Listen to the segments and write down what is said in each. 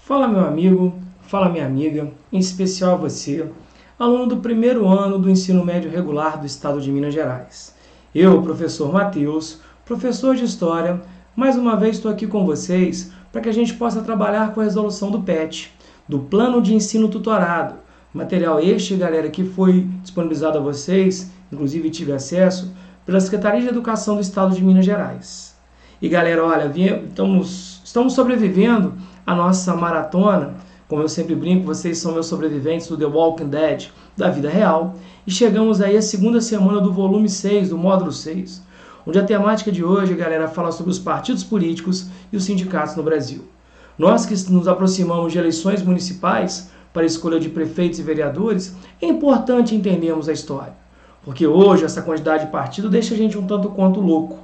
Fala meu amigo, fala minha amiga, em especial você, aluno do primeiro ano do ensino médio regular do estado de Minas Gerais. Eu, professor Matheus, professor de História, mais uma vez estou aqui com vocês para que a gente possa trabalhar com a resolução do PET, do Plano de Ensino Tutorado. Material este, galera, que foi disponibilizado a vocês, inclusive tive acesso, pela Secretaria de Educação do estado de Minas Gerais. E galera, olha, estamos sobrevivendo a nossa maratona, como eu sempre brinco, vocês são meus sobreviventes do The Walking Dead da vida real, e chegamos aí à segunda semana do volume 6, do módulo 6, onde a temática de hoje, galera, fala sobre os partidos políticos e os sindicatos no Brasil. Nós que nos aproximamos de eleições municipais para a escolha de prefeitos e vereadores, é importante entendermos a história, porque hoje essa quantidade de partido deixa a gente um tanto quanto louco,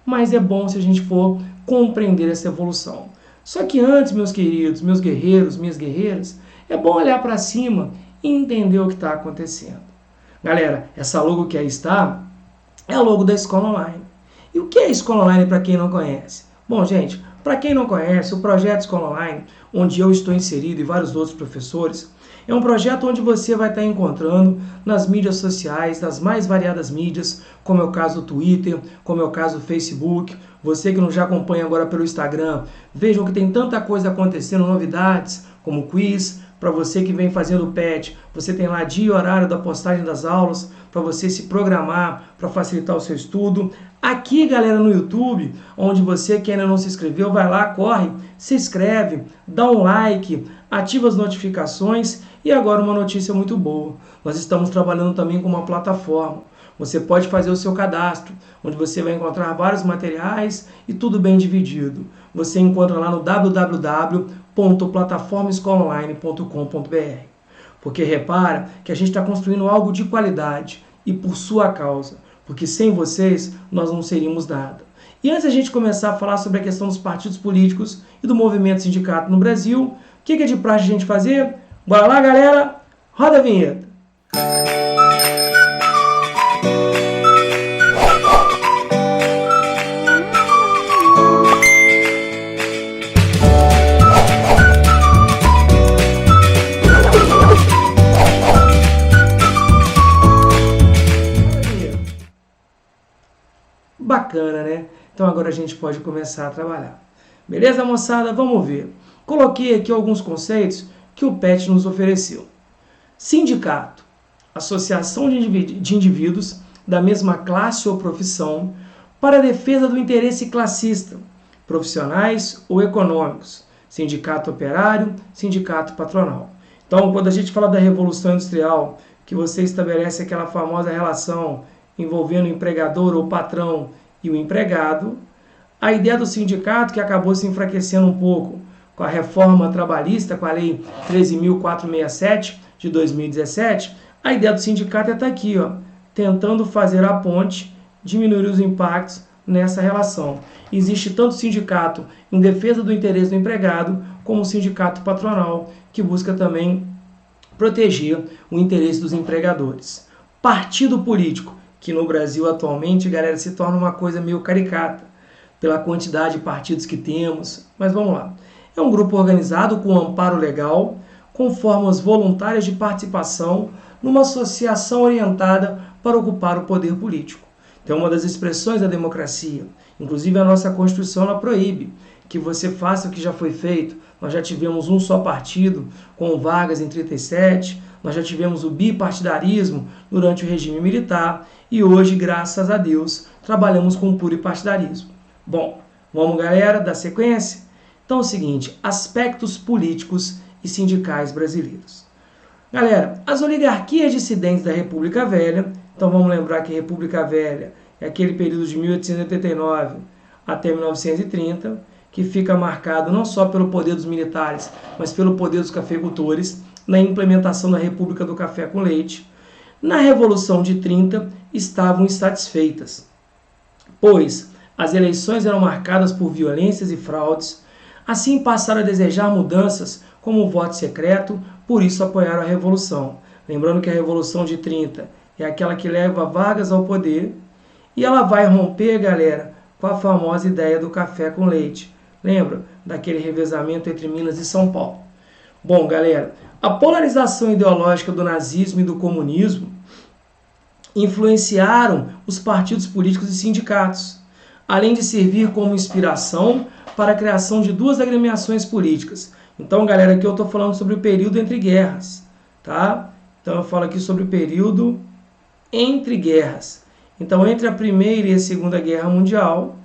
mas é bom se a gente for compreender essa evolução. Só que antes, meus queridos, meus guerreiros, minhas guerreiras, é bom olhar para cima e entender o que está acontecendo. Galera, essa logo que aí está é a logo da Escola Online. E o que é a Escola Online para quem não conhece? Bom, gente, para quem não conhece, o projeto Escola Online, onde eu estou inserido e vários outros professores, é um projeto onde você vai estar encontrando nas mídias sociais, nas mais variadas mídias, como é o caso do Twitter, como é o caso do Facebook. Você que não já acompanha agora pelo Instagram, vejam que tem tanta coisa acontecendo, novidades, como quiz. Para você que vem fazendo o PET, você tem lá dia e horário da postagem das aulas, para você se programar, para facilitar o seu estudo. Aqui, galera, no YouTube, onde você que ainda não se inscreveu, vai lá, corre, se inscreve, dá um like, ativa as notificações. E agora uma notícia muito boa, nós estamos trabalhando também com uma plataforma. Você pode fazer o seu cadastro, onde você vai encontrar vários materiais e tudo bem dividido. Você encontra lá no www.plataformaescolaonline.com.br. Porque repara que a gente está construindo algo de qualidade e por sua causa, porque sem vocês nós não seríamos nada. E antes de a gente começar a falar sobre a questão dos partidos políticos e do movimento sindicato no Brasil, o que é de praxe a gente fazer? Bora lá, galera! Roda a vinheta! Bacana, né? Então agora a gente pode começar a trabalhar. Beleza, moçada? Vamos ver. Coloquei aqui alguns conceitos que o PET nos ofereceu. Sindicato, associação de indivíduos da mesma classe ou profissão para a defesa do interesse classista, profissionais ou econômicos, sindicato operário, sindicato patronal. Então, quando a gente fala da Revolução Industrial, que você estabelece aquela famosa relação envolvendo o empregador ou patrão e o empregado, a ideia do sindicato, que acabou se enfraquecendo um pouco com a reforma trabalhista, com a Lei 13.467 de 2017, a ideia do sindicato é estar aqui, ó, tentando fazer a ponte, diminuir os impactos nessa relação. Existe tanto sindicato em defesa do interesse do empregado, como o sindicato patronal, que busca também proteger o interesse dos empregadores. Partido político, que no Brasil atualmente, galera, se torna uma coisa meio caricata, pela quantidade de partidos que temos, mas vamos lá. É um grupo organizado com amparo legal, com formas voluntárias de participação numa associação orientada para ocupar o poder político. Então, uma das expressões da democracia, inclusive a nossa Constituição, ela proíbe que você faça o que já foi feito. Nós já tivemos um só partido, com Vargas em 37, nós já tivemos o bipartidarismo durante o regime militar, e hoje, graças a Deus, trabalhamos com o pluripartidarismo. Bom, vamos, galera, dar sequência? Então é o seguinte, aspectos políticos e sindicais brasileiros. Galera, as oligarquias dissidentes da República Velha, então vamos lembrar que a República Velha é aquele período de 1889 até 1930, que fica marcado não só pelo poder dos militares, mas pelo poder dos cafeicultores, na implementação da República do Café com Leite. Na Revolução de 30, estavam insatisfeitas, pois as eleições eram marcadas por violências e fraudes. Assim passaram a desejar mudanças como o voto secreto, por isso apoiaram a Revolução. Lembrando que a Revolução de 30 é aquela que leva Vargas ao poder, e ela vai romper, galera, com a famosa ideia do café com leite. Lembra daquele revezamento entre Minas e São Paulo? Bom, galera, a polarização ideológica do nazismo e do comunismo influenciaram os partidos políticos e sindicatos, além de servir como inspiração para a criação de duas agremiações políticas. Então, galera, aqui eu estou falando sobre o período entre guerras, tá? Então, eu falo aqui sobre o período entre guerras. Então, entre a Primeira e a Segunda Guerra Mundial,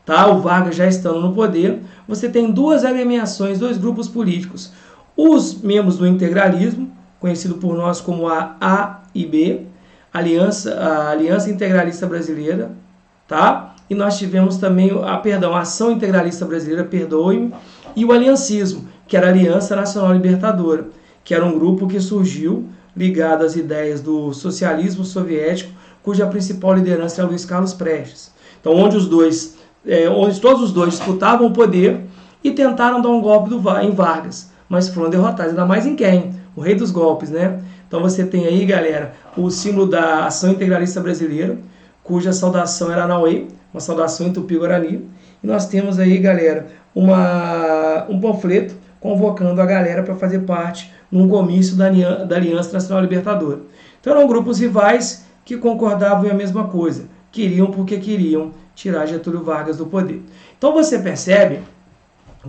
tá? O Vargas já estando no poder, você tem duas agremiações, dois grupos políticos. Os membros do integralismo, conhecido por nós como a AIB, a Aliança Integralista Brasileira, tá? E nós tivemos também a Ação Integralista Brasileira, perdoe-me, e o aliancismo, que era a Aliança Nacional Libertadora, que era um grupo que surgiu ligado às ideias do socialismo soviético, cuja principal liderança era Luiz Carlos Prestes. Então, onde todos os dois disputavam o poder e tentaram dar um golpe em Vargas, mas foram derrotados, ainda mais em quem? O rei dos golpes, né? Então você tem aí, galera, o símbolo da Ação Integralista Brasileira, cuja saudação era Anauê, uma saudação em Tupi-Guarani. E nós temos aí, galera, um panfleto convocando a galera para fazer parte num comício da Aliança Nacional Libertadora. Então eram grupos rivais que concordavam em a mesma coisa, queriam porque queriam tirar Getúlio Vargas do poder. Então você percebe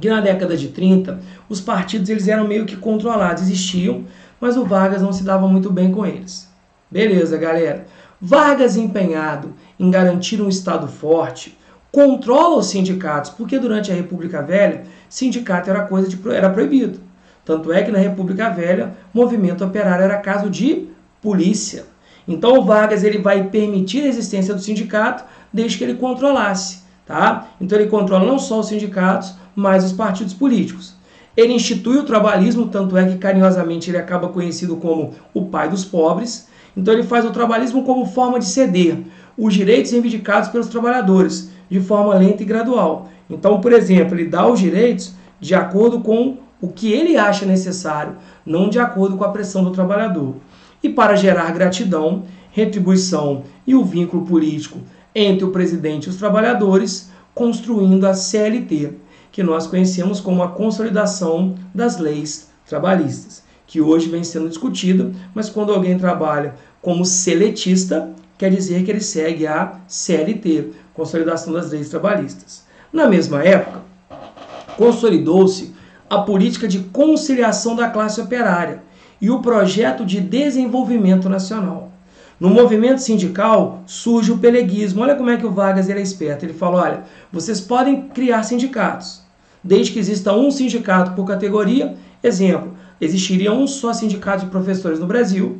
que na década de 30, os partidos eles eram meio que controlados, existiam, mas o Vargas não se dava muito bem com eles. Beleza, galera. Vargas, empenhado em garantir um Estado forte, controla os sindicatos, porque durante a República Velha, sindicato era proibido. Tanto é que na República Velha, movimento operário era caso de polícia. Então o Vargas ele vai permitir a existência do sindicato desde que ele controlasse. Tá? Então ele controla não só os sindicatos, mas os partidos políticos. Ele institui o trabalhismo, tanto é que carinhosamente ele acaba conhecido como o pai dos pobres. Então ele faz o trabalhismo como forma de ceder os direitos reivindicados pelos trabalhadores, de forma lenta e gradual. Então, por exemplo, ele dá os direitos de acordo com o que ele acha necessário, não de acordo com a pressão do trabalhador. E para gerar gratidão, retribuição e o vínculo político entre o presidente e os trabalhadores, construindo a CLT, que nós conhecemos como a consolidação das leis trabalhistas, que hoje vem sendo discutida, mas quando alguém trabalha como seletista, quer dizer que ele segue a CLT, Consolidação das Leis Trabalhistas. Na mesma época, consolidou-se a política de conciliação da classe operária e o projeto de desenvolvimento nacional. No movimento sindical surge o peleguismo. Olha como é que o Vargas era esperto. Ele falou, olha, vocês podem criar sindicatos, desde que exista um sindicato por categoria. Exemplo, existiria um só sindicato de professores no Brasil,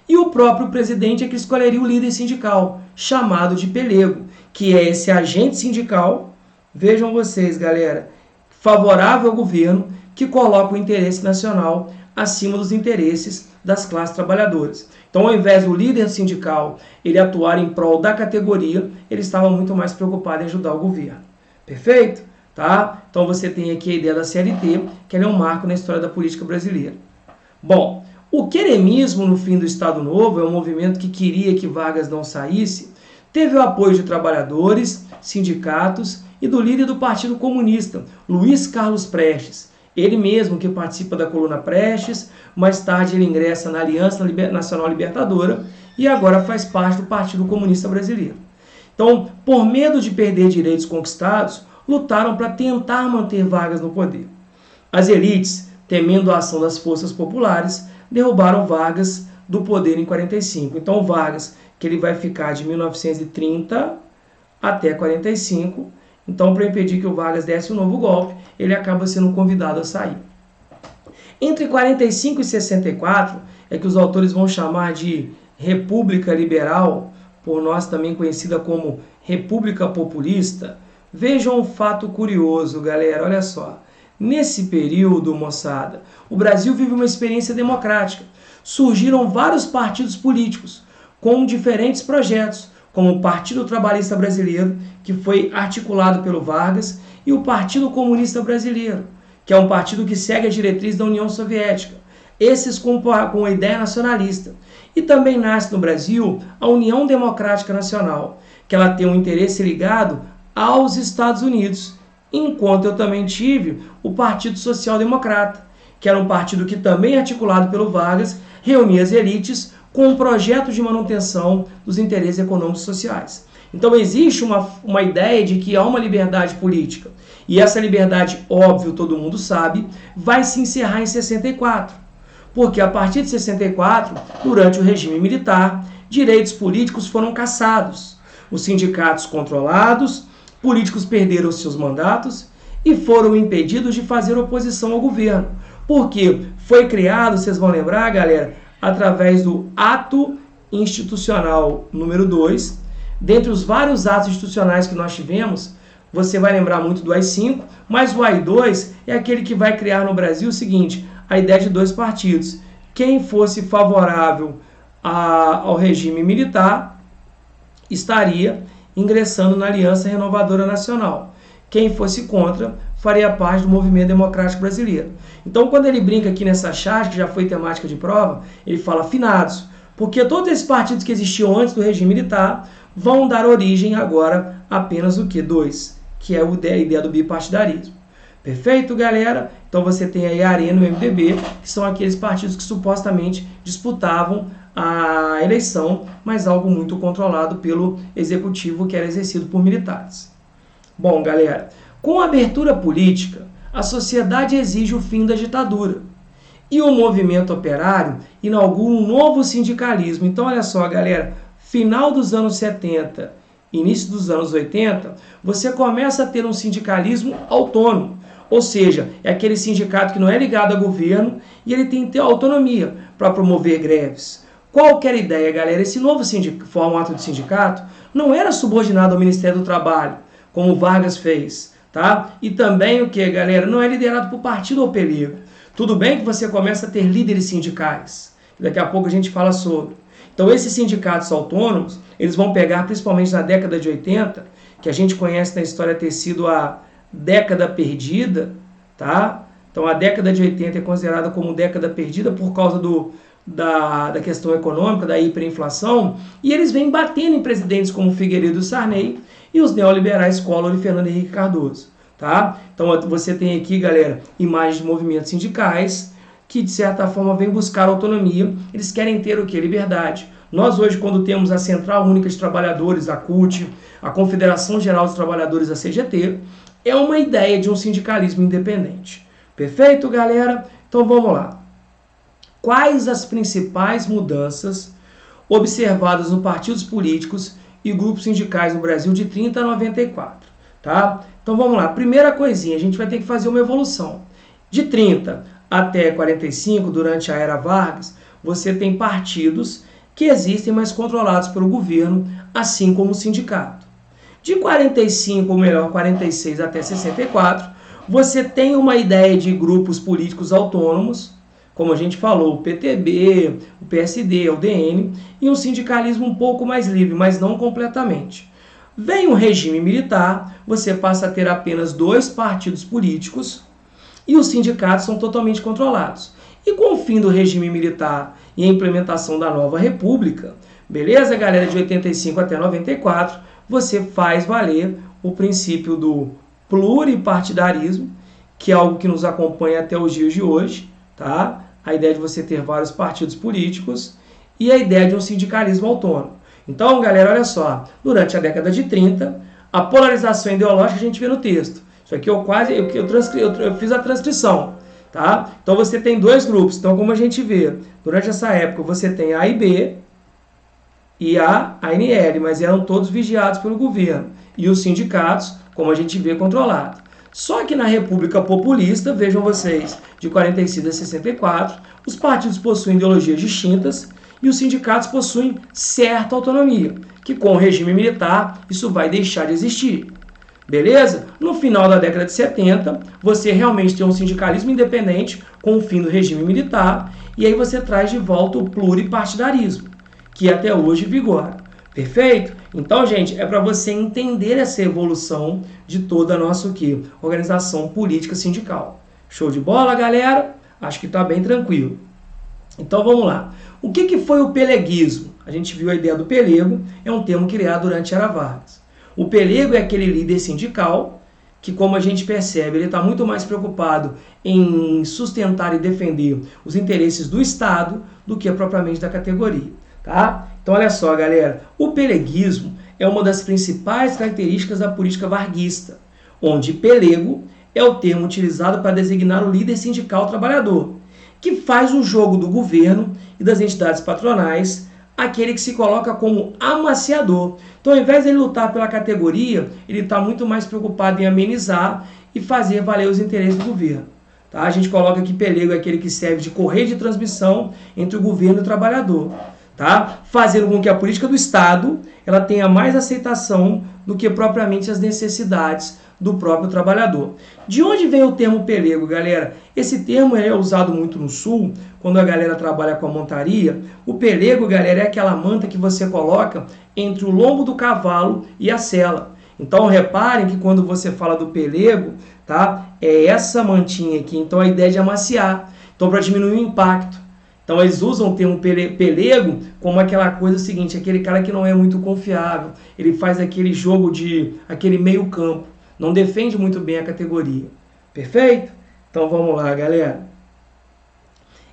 e o próprio presidente é que escolheria o líder sindical, chamado de pelego, que é esse agente sindical, vejam vocês, galera, favorável ao governo, que coloca o interesse nacional acima dos interesses das classes trabalhadoras. Então, ao invés do líder sindical ele atuar em prol da categoria, ele estava muito mais preocupado em ajudar o governo. Perfeito? Tá? Então, você tem aqui a ideia da CLT, que ela é um marco na história da política brasileira. Bom, o queremismo no fim do Estado Novo, é um movimento que queria que Vargas não saísse, teve o apoio de trabalhadores, sindicatos e do líder do Partido Comunista, Luiz Carlos Prestes. Ele mesmo que participa da coluna Prestes, mais tarde ele ingressa na Aliança Nacional Libertadora e agora faz parte do Partido Comunista Brasileiro. Então, por medo de perder direitos conquistados, lutaram para tentar manter Vargas no poder. As elites, temendo a ação das forças populares, derrubaram Vargas do poder em 45. Então, Vargas, que ele vai ficar de 1930 até 45. Então, para impedir que o Vargas desse um novo golpe, ele acaba sendo convidado a sair. Entre 45 e 64, é que os autores vão chamar de República Liberal, por nós também conhecida como República Populista. Vejam um fato curioso, galera, olha só. Nesse período, moçada, o Brasil vive uma experiência democrática. Surgiram vários partidos políticos com diferentes projetos, como o Partido Trabalhista Brasileiro, que foi articulado pelo Vargas, e o Partido Comunista Brasileiro, que é um partido que segue a diretriz da União Soviética, esses com a ideia nacionalista. E também nasce no Brasil a União Democrática Nacional, que ela tem um interesse ligado aos Estados Unidos, enquanto eu também tive o Partido Social Democrata, que era um partido que também articulado pelo Vargas, reunia as elites com um projeto de manutenção dos interesses econômicos e sociais. Então existe uma ideia de que há uma liberdade política. E essa liberdade, óbvio, todo mundo sabe, vai se encerrar em 64. Porque a partir de 64, durante o regime militar, direitos políticos foram cassados. Os sindicatos controlados, políticos perderam seus mandatos e foram impedidos de fazer oposição ao governo. Porque foi criado, vocês vão lembrar, galera, através do Ato Institucional número 2. Dentre os vários atos institucionais que nós tivemos, você vai lembrar muito do AI-5, mas o AI-2 é aquele que vai criar no Brasil o seguinte, a ideia de 2 partidos. Quem fosse favorável ao regime militar estaria ingressando na Aliança Renovadora Nacional. Quem fosse contra faria parte do movimento democrático brasileiro. Então, quando ele brinca aqui nessa charge, que já foi temática de prova, ele fala finados, porque todos esses partidos que existiam antes do regime militar vão dar origem agora a apenas o que? 2, que é a ideia do bipartidarismo. Perfeito, galera? Então você tem aí a Arena e o MDB, que são aqueles partidos que supostamente disputavam a eleição, mas algo muito controlado pelo executivo, que era exercido por militares. Bom, galera, com a abertura política, a sociedade exige o fim da ditadura. E o movimento operário inaugura um novo sindicalismo. Então, olha só, galera, final dos anos 70, início dos anos 80, você começa a ter um sindicalismo autônomo. Ou seja, é aquele sindicato que não é ligado ao governo e ele tem que ter autonomia para promover greves. Qual que era a ideia, galera? Esse novo formato de sindicato não era subordinado ao Ministério do Trabalho, como o Vargas fez, tá? E também o que, galera? Não é liderado por partido ou pelego. Tudo bem que você começa a ter líderes sindicais. Daqui a pouco a gente fala sobre. Então, esses sindicatos autônomos, eles vão pegar, principalmente na década de 80, que a gente conhece na história ter sido a década perdida, tá? Então, a década de 80 é considerada como década perdida por causa da questão econômica, da hiperinflação, e eles vêm batendo em presidentes como Figueiredo e Sarney e os neoliberais Collor e Fernando Henrique Cardoso, tá? Então, você tem aqui, galera, imagens de movimentos sindicais que, de certa forma, vêm buscar autonomia. Eles querem ter o quê? Liberdade. Nós, hoje, quando temos a Central Única de Trabalhadores, a CUT, a Confederação Geral dos Trabalhadores, a CGT, é uma ideia de um sindicalismo independente. Perfeito, galera? Então, vamos lá. Quais as principais mudanças observadas nos partidos políticos e grupos sindicais no Brasil de 30 a 94? Tá? Então, vamos lá. Primeira coisinha, a gente vai ter que fazer uma evolução. De 30 até 45, durante a era Vargas, você tem partidos que existem, mas controlados pelo governo, assim como o sindicato. De 45, ou melhor, 46 até 64, você tem uma ideia de grupos políticos autônomos, como a gente falou, o PTB, o PSD, o UDN, e um sindicalismo um pouco mais livre, mas não completamente. Vem um regime militar, você passa a ter apenas 2 partidos políticos, e os sindicatos são totalmente controlados. E com o fim do regime militar e a implementação da nova república, beleza, galera, de 85 até 94, você faz valer o princípio do pluripartidarismo, que é algo que nos acompanha até os dias de hoje, tá? A ideia de você ter vários partidos políticos e a ideia de um sindicalismo autônomo. Então, galera, olha só, durante a década de 30, a polarização ideológica a gente vê no texto. Isso aqui eu fiz a transcrição, tá? Então você tem 2 grupos. Então, como a gente vê, durante essa época você tem a AIB e a ANL, mas eram todos vigiados pelo governo. E os sindicatos, como a gente vê, controlados. Só que na República Populista, vejam vocês, de 46 a 64, os partidos possuem ideologias distintas e os sindicatos possuem certa autonomia, que com o regime militar isso vai deixar de existir. Beleza? No final da década de 70, você realmente tem um sindicalismo independente com o fim do regime militar, e aí você traz de volta o pluripartidarismo, que até hoje vigora. Perfeito? Então, gente, é para você entender essa evolução de toda a nossa organização política sindical. Show de bola, galera? Acho que está bem tranquilo. Então, vamos lá. O que foi o peleguismo? A gente viu a ideia do pelego, é um termo criado durante a Era Vargas. O pelego é aquele líder sindical que, como a gente percebe, ele está muito mais preocupado em sustentar e defender os interesses do Estado do que propriamente da categoria. Tá? Então, olha só, galera, o peleguismo é uma das principais características da política varguista, onde pelego é o termo utilizado para designar o líder sindical trabalhador, que faz o jogo do governo e das entidades patronais, aquele que se coloca como amaciador. Então, ao invés de ele lutar pela categoria, ele está muito mais preocupado em amenizar e fazer valer os interesses do governo. Tá? A gente coloca aqui pelego é aquele que serve de correio de transmissão entre o governo e o trabalhador, tá? Fazendo com que a política do Estado ela tenha mais aceitação do que propriamente as necessidades do próprio trabalhador. De onde vem o termo pelego, galera? Esse termo é usado muito no Sul, quando a galera trabalha com a montaria. O pelego, galera, é aquela manta que você coloca entre o lombo do cavalo e a sela. Então, reparem que quando você fala do pelego, tá? É essa mantinha aqui. Então, a ideia é de amaciar. Então, para diminuir o impacto. Então, eles usam o termo pelego como aquela coisa seguinte, aquele cara que não é muito confiável. Ele faz aquele jogo aquele meio campo. Não defende muito bem a categoria. Perfeito? Então vamos lá, galera.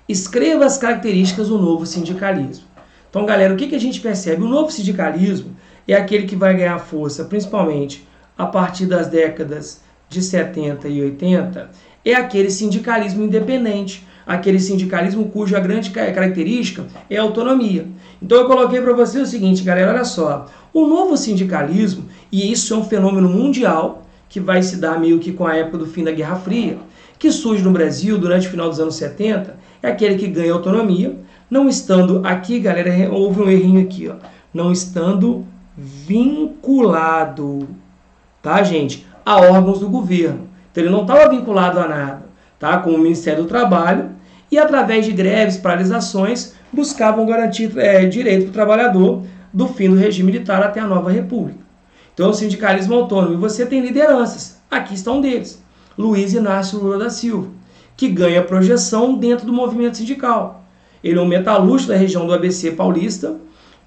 Escreva as características do novo sindicalismo. Então, galera, o que a gente percebe? O novo sindicalismo é aquele que vai ganhar força, principalmente a partir das décadas de 70 e 80, é aquele sindicalismo independente, aquele sindicalismo cuja grande característica é a autonomia. Então eu coloquei para você o seguinte, galera, olha só. O novo sindicalismo, e isso é um fenômeno mundial, que vai se dar meio que com a época do fim da Guerra Fria, que surge no Brasil durante o final dos anos 70, é aquele que ganha autonomia, não estando aqui, galera, houve um errinho aqui, ó, não estando vinculado, tá, gente, a órgãos do governo. Então ele não estava vinculado a nada, tá, com o Ministério do Trabalho, e através de greves, paralisações, buscavam garantir direito para o trabalhador do fim do regime militar até a nova república. Então, o sindicalismo autônomo. E você tem lideranças. Aqui está um deles. Luiz Inácio Lula da Silva, que ganha projeção dentro do movimento sindical. Ele é um metalúrgico da região do ABC paulista,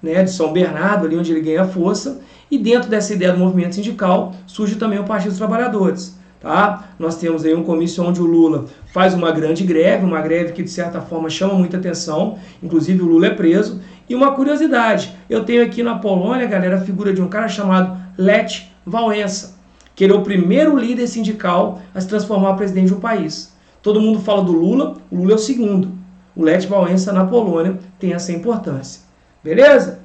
né, de São Bernardo, ali onde ele ganha força. E dentro dessa ideia do movimento sindical, surge também o Partido dos Trabalhadores. Tá? Nós temos aí um comício onde o Lula faz uma grande greve, uma greve que de certa forma chama muita atenção, inclusive o Lula é preso. E uma curiosidade, eu tenho aqui na Polônia, galera, a figura de um cara chamado Lech Wałęsa, que ele é o primeiro líder sindical a se transformar em presidente de um país. Todo mundo fala do Lula, o Lula é o segundo. O Lech Wałęsa na Polônia tem essa importância. Beleza?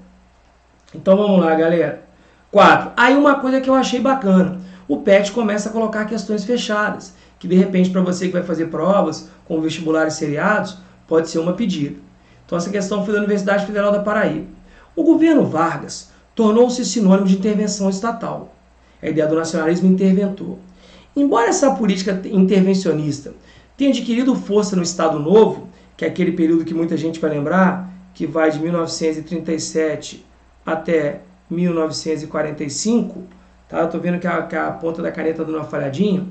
Então vamos lá, galera. 4. Aí uma coisa que eu achei bacana. O PET começa a colocar questões fechadas, que de repente para você que vai fazer provas com vestibulares seriados, pode ser uma pedida. Então essa questão foi da Universidade Federal da Paraíba. O governo Vargas tornou-se sinônimo de intervenção estatal. A ideia do nacionalismo interventor. Embora essa política intervencionista tenha adquirido força no Estado Novo, que é aquele período que muita gente vai lembrar, que vai de 1937 até 1945, tá? Eu estou vendo que a ponta da caneta dando uma falhadinha,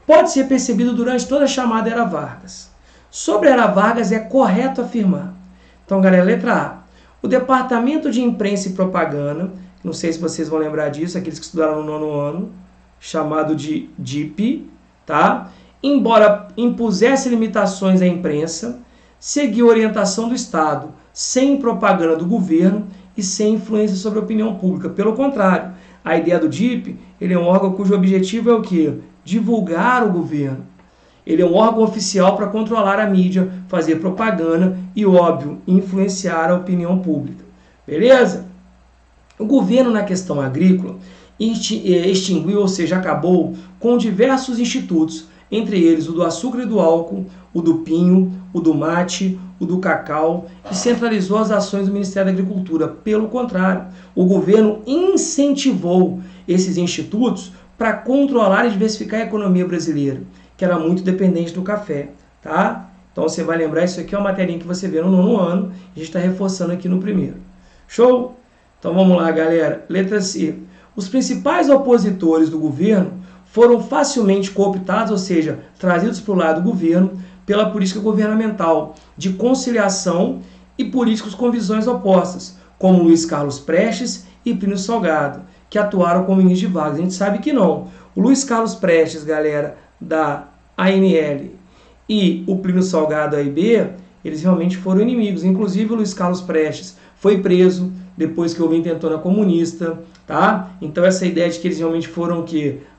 pode ser percebido durante toda a chamada Era Vargas. Sobre a Era Vargas é correto afirmar. Então, galera, letra A. O Departamento de Imprensa e Propaganda, não sei se vocês vão lembrar disso, aqueles que estudaram no 9º ano, chamado de DIP, tá? Embora impusesse limitações à imprensa, seguiu a orientação do Estado, sem propaganda do governo e sem influência sobre a opinião pública. Pelo contrário, a ideia do DIP, ele é um órgão cujo objetivo é o quê? Divulgar o governo. Ele é um órgão oficial para controlar a mídia, fazer propaganda e, óbvio, influenciar a opinião pública. Beleza? O governo, na questão agrícola, extinguiu, ou seja, acabou com diversos institutos, entre eles o do açúcar e do álcool, o do pinho, o do mate, o do cacau, e centralizou as ações do Ministério da Agricultura. Pelo contrário, o governo incentivou esses institutos para controlar e diversificar a economia brasileira, que era muito dependente do café, tá? Então você vai lembrar, isso aqui é uma materinha que você vê no 9º ano, a gente está reforçando aqui no 1º. Show? Então vamos lá, galera. Letra C. Os principais opositores do governo foram facilmente cooptados, ou seja, trazidos para o lado do governo, pela política governamental de conciliação e políticos com visões opostas, como Luiz Carlos Prestes e Plínio Salgado, que atuaram como ministros de Vargas. A gente sabe que não. O Luiz Carlos Prestes, galera, da ANL, e o Plínio Salgado, da AIB, eles realmente foram inimigos. Inclusive, o Luiz Carlos Prestes foi preso depois que houve a intentona comunista, tá? Então, essa ideia de que eles realmente foram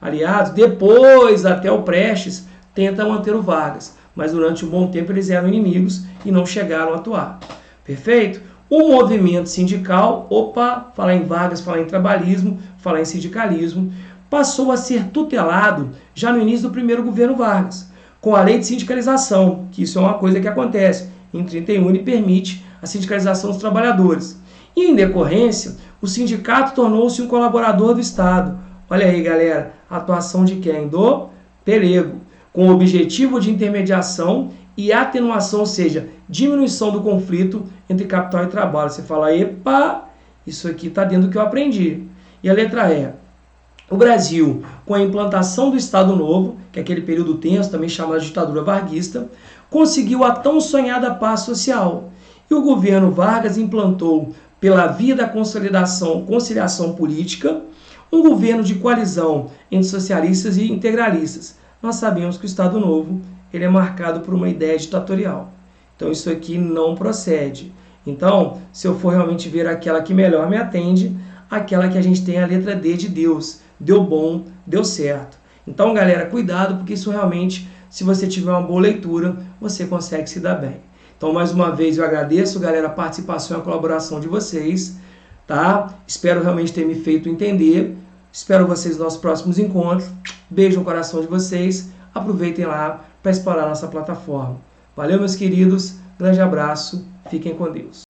aliados, depois até o Prestes tenta manter o Vargas, mas durante um bom tempo eles eram inimigos e não chegaram a atuar. Perfeito? O movimento sindical, falar em Vargas, falar em trabalhismo, falar em sindicalismo, passou a ser tutelado já no início do primeiro governo Vargas, com a lei de sindicalização, que isso é uma coisa que acontece em 31 e permite a sindicalização dos trabalhadores. E, em decorrência, o sindicato tornou-se um colaborador do Estado. Olha aí, galera, a atuação de quem? Do Pelego, com o objetivo de intermediação e atenuação, ou seja, diminuição do conflito entre capital e trabalho. Você fala, epa, isso aqui está dentro do que eu aprendi. E a letra E. O Brasil, com a implantação do Estado Novo, que é aquele período tenso, também chamado de ditadura varguista, conseguiu a tão sonhada paz social. E o governo Vargas implantou, pela via da conciliação política, um governo de coalizão entre socialistas e integralistas. Nós sabemos que o Estado Novo ele é marcado por uma ideia ditatorial. Então isso aqui não procede. Então, se eu for realmente ver aquela que melhor me atende, aquela que a gente tem a letra D de Deus. Deu bom, deu certo. Então, galera, cuidado, porque isso realmente, se você tiver uma boa leitura, você consegue se dar bem. Então, mais uma vez, eu agradeço, galera, a participação e a colaboração de vocês, tá? Espero realmente ter me feito entender. Espero vocês nos nossos próximos encontros. Beijo no coração de vocês. Aproveitem lá para explorar nossa plataforma. Valeu, meus queridos. Grande abraço. Fiquem com Deus.